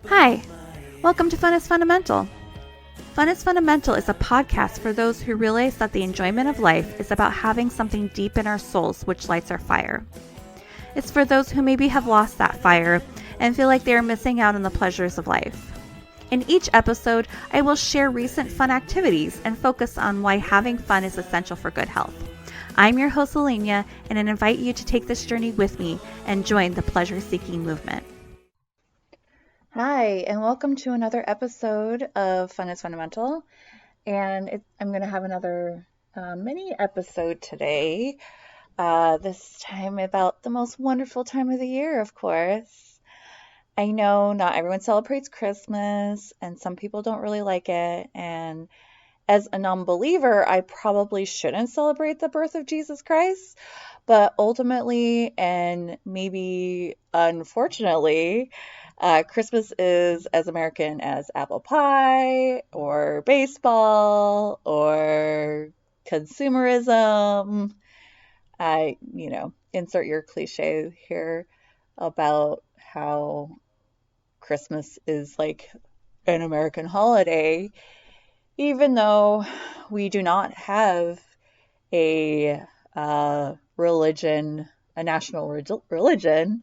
Hi, welcome to Fun is Fundamental. Fun is Fundamental is a podcast for those who realize that the enjoyment of life is about having something deep in our souls which lights our fire. It's for those who maybe have lost that fire and feel like they are missing out on the pleasures of life. In each episode, I will share recent fun activities and focus on why having fun is essential for good health. I'm your host, Alenia, and I invite you to take this journey with me and join the pleasure-seeking movement. Hi, and welcome to another episode of Fun is Fundamental. And I'm going to have another mini episode today, this time about the most wonderful time of the year, of course. I know not everyone celebrates Christmas, and some people don't really like it, and as a non-believer, I probably shouldn't celebrate the birth of Jesus Christ, but ultimately, and maybe unfortunately, Christmas is as American as apple pie or baseball or consumerism. Insert your cliche here about how Christmas is like an American holiday. Even though we do not have a religion, a national religion,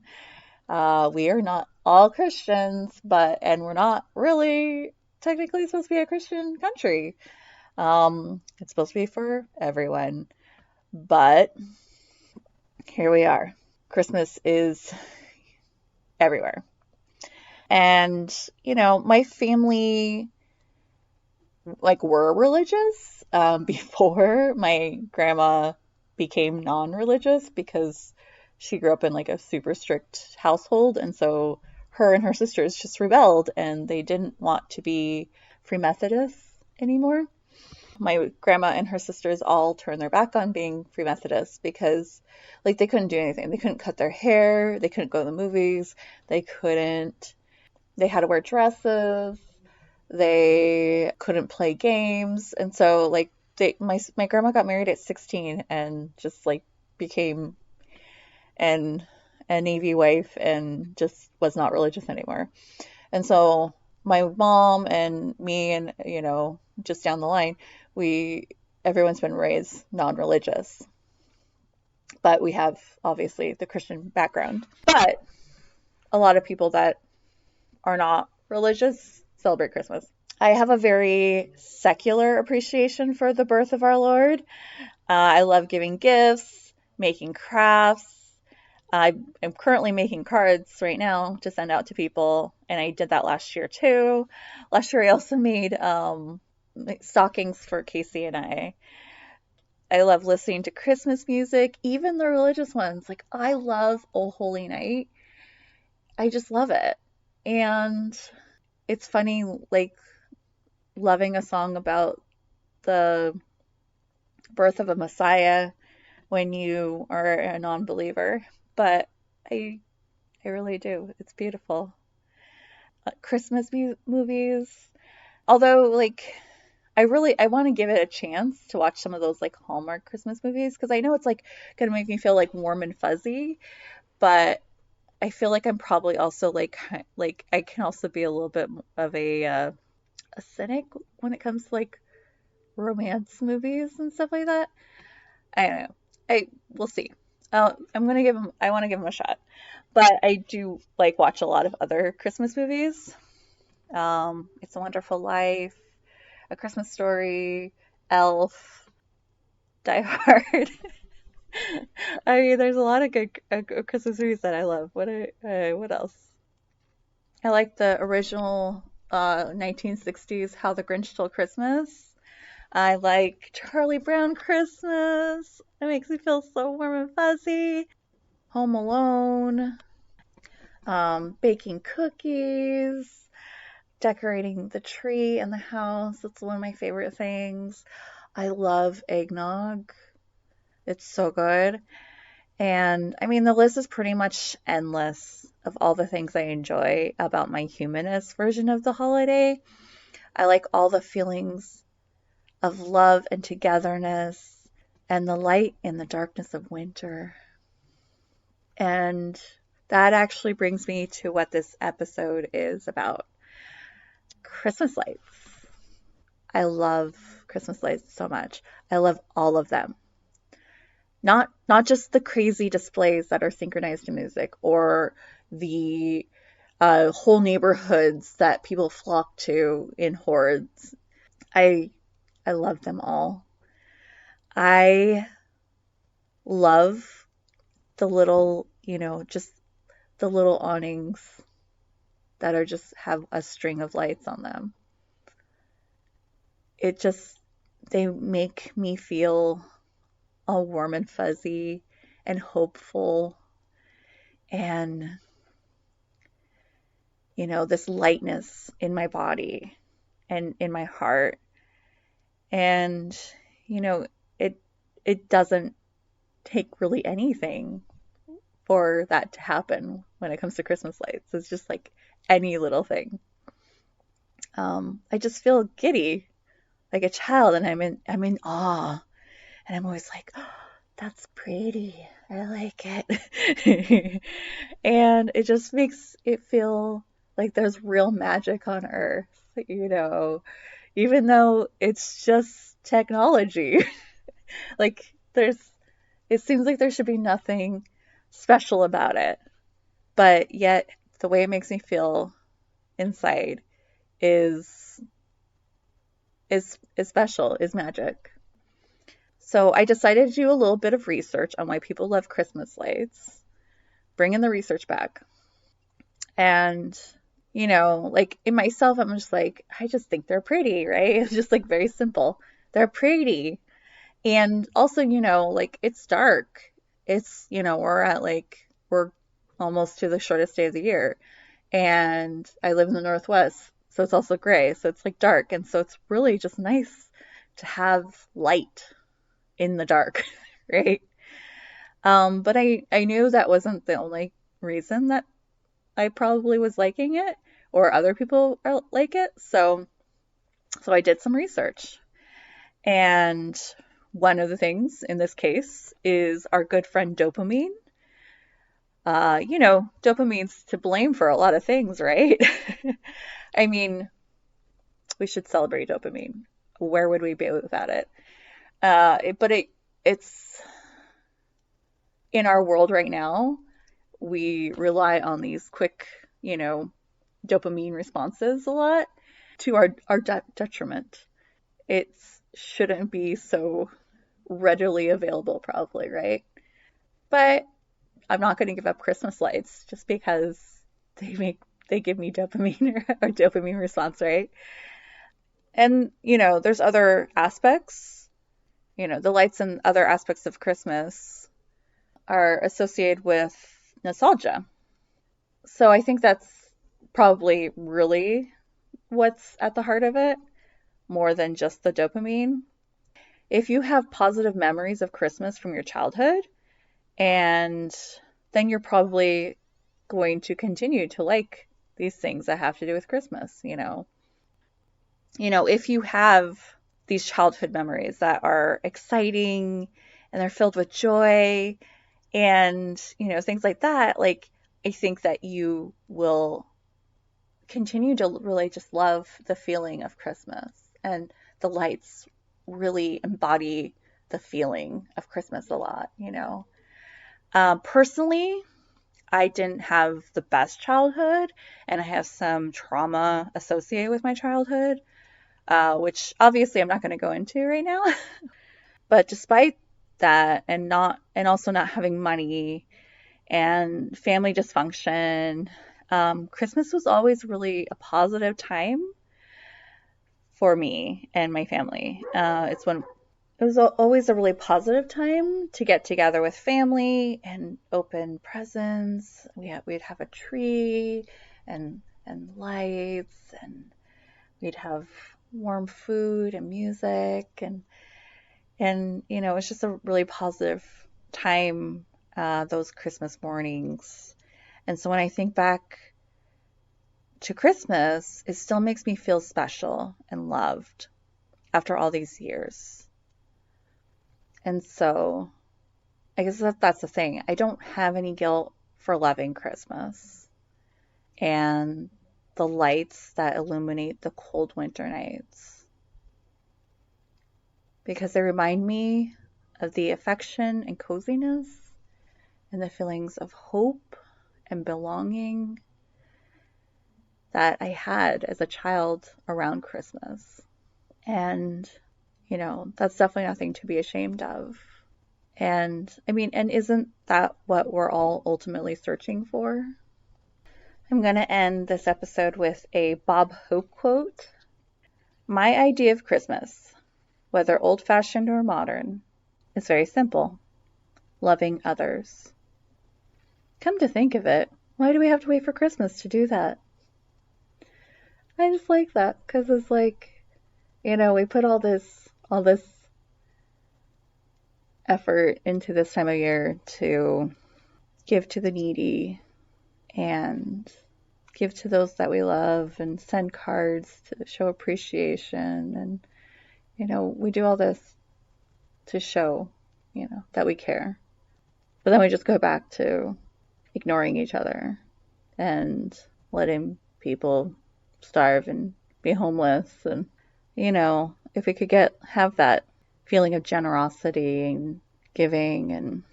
we are not all Christians, and we're not really technically supposed to be a Christian country. It's supposed to be for everyone, but here we are. Christmas is everywhere. And, my family were religious before my grandma became non-religious, because she grew up in a super strict household, and so her and her sisters just rebelled and they didn't want to be Free Methodists anymore. My grandma and her sisters all turned their back on being Free Methodists because they couldn't do anything. They couldn't cut their hair, they couldn't go to the movies, they had to wear dresses, they couldn't play games. And so my grandma got married at 16 and just became a Navy wife and just was not religious anymore. And so my mom and me and, just down the line, everyone's been raised non-religious. But we have obviously the Christian background. But a lot of people that are not religious celebrate Christmas. I have a very secular appreciation for the birth of our Lord. I love giving gifts, making crafts. I am currently making cards right now to send out to people, and I did that last year too. Last year I also made stockings for Casey and I. I love listening to Christmas music, even the religious ones. I love O Holy Night. I just love it. And it's funny, loving a song about the birth of a Messiah when you are a non-believer. But I really do. It's beautiful. Christmas movies. Although, I want to give it a chance to watch some of those Hallmark Christmas movies, because I know it's gonna make me feel warm and fuzzy, but I feel I'm probably also I can also be a little bit of a cynic when it comes to romance movies and stuff like that. I don't know. We'll see. I want to give them a shot. But I do watch a lot of other Christmas movies. It's a Wonderful Life, A Christmas Story, Elf, Die Hard. I mean, there's a lot of good Christmas movies that I love. What else? I like the original 1960s How the Grinch Stole Christmas. I like Charlie Brown Christmas. It makes me feel so warm and fuzzy. Home Alone. Baking cookies. Decorating the tree in the house. That's one of my favorite things. I love eggnog. It's so good. And I mean, the list is pretty much endless of all the things I enjoy about my humanist version of the holiday. I like all the feelings of love and togetherness and the light in the darkness of winter. And that actually brings me to what this episode is about. Christmas lights. I love Christmas lights so much. I love all of them. Not just the crazy displays that are synchronized to music or the whole neighborhoods that people flock to in hordes. I I love them all. I love the little, just the little awnings that are just have a string of lights on them. It just they make me feel all warm and fuzzy and hopeful and this lightness in my body and in my heart. And you know, it it doesn't take really anything for that to happen when it comes to Christmas lights. It's just like any little thing. I just feel giddy like a child, and I'm in awe, and I'm always like, oh, that's pretty. I like it. And it just makes it feel like there's real magic on Earth, even though it's just technology. Like it seems like there should be nothing special about it, but yet the way it makes me feel inside is is special, is magic. So I decided to do a little bit of research on why people love Christmas lights, bring in the research back. And, like in myself, I'm just like, I just think they're pretty, right? It's just like very simple. They're pretty. And also, like it's dark. We're almost to the shortest day of the year. And I live in the Northwest, so it's also gray. So it's like dark. And so it's really just nice to have light in the dark, right? But I knew that wasn't the only reason that I probably was liking it or other people like it. So I did some research. And one of the things in this case is our good friend dopamine. Dopamine's to blame for a lot of things, right? I mean, we should celebrate dopamine. Where would we be without it? It's in our world right now, we rely on these quick, dopamine responses a lot to our detriment. It shouldn't be so readily available, probably, right? But I'm not going to give up Christmas lights just because they give me dopamine or dopamine response, right? And there's other aspects. The lights and other aspects of Christmas are associated with nostalgia. So I think that's probably really what's at the heart of it, more than just the dopamine. If you have positive memories of Christmas from your childhood, and then you're probably going to continue to like these things that have to do with Christmas. If you have these childhood memories that are exciting and they're filled with joy and, things like that, like I think that you will continue to really just love the feeling of Christmas, and the lights really embody the feeling of Christmas a lot. Personally, I didn't have the best childhood, and I have some trauma associated with my childhood, which obviously I'm not going to go into right now. But despite that, and also not having money and family dysfunction, Christmas was always really a positive time for me and my family. It was always a really positive time to get together with family and open presents. We'd have a tree and lights, and we'd have warm food and music, and it's just a really positive time, those Christmas mornings. And so when I think back to Christmas, it still makes me feel special and loved after all these years. And so I guess that's the thing. I don't have any guilt for loving Christmas and the lights that illuminate the cold winter nights, because they remind me of the affection and coziness and the feelings of hope and belonging that I had as a child around Christmas. And, that's definitely nothing to be ashamed of. And I mean, and isn't that what we're all ultimately searching for? I'm going to end this episode with a Bob Hope quote. My idea of Christmas, whether old fashioned or modern, is very simple: loving others. Come to think of it, why do we have to wait for Christmas to do that? I just like that because it's like, we put all this effort into this time of year to give to the needy and give to those that we love and send cards to show appreciation. And, we do all this to show, that we care. But then we just go back to ignoring each other and letting people starve and be homeless. And, if we could have that feeling of generosity and giving and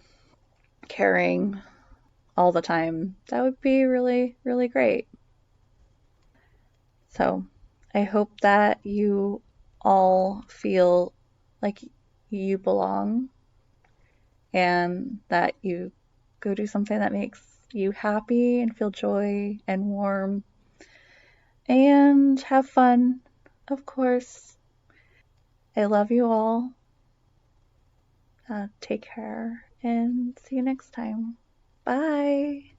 caring all the time, that would be really, really great. So I hope that you all feel like you belong and that you go do something that makes you happy and feel joy and warm and have fun, of course. I love you all. Take care and see you next time. Bye.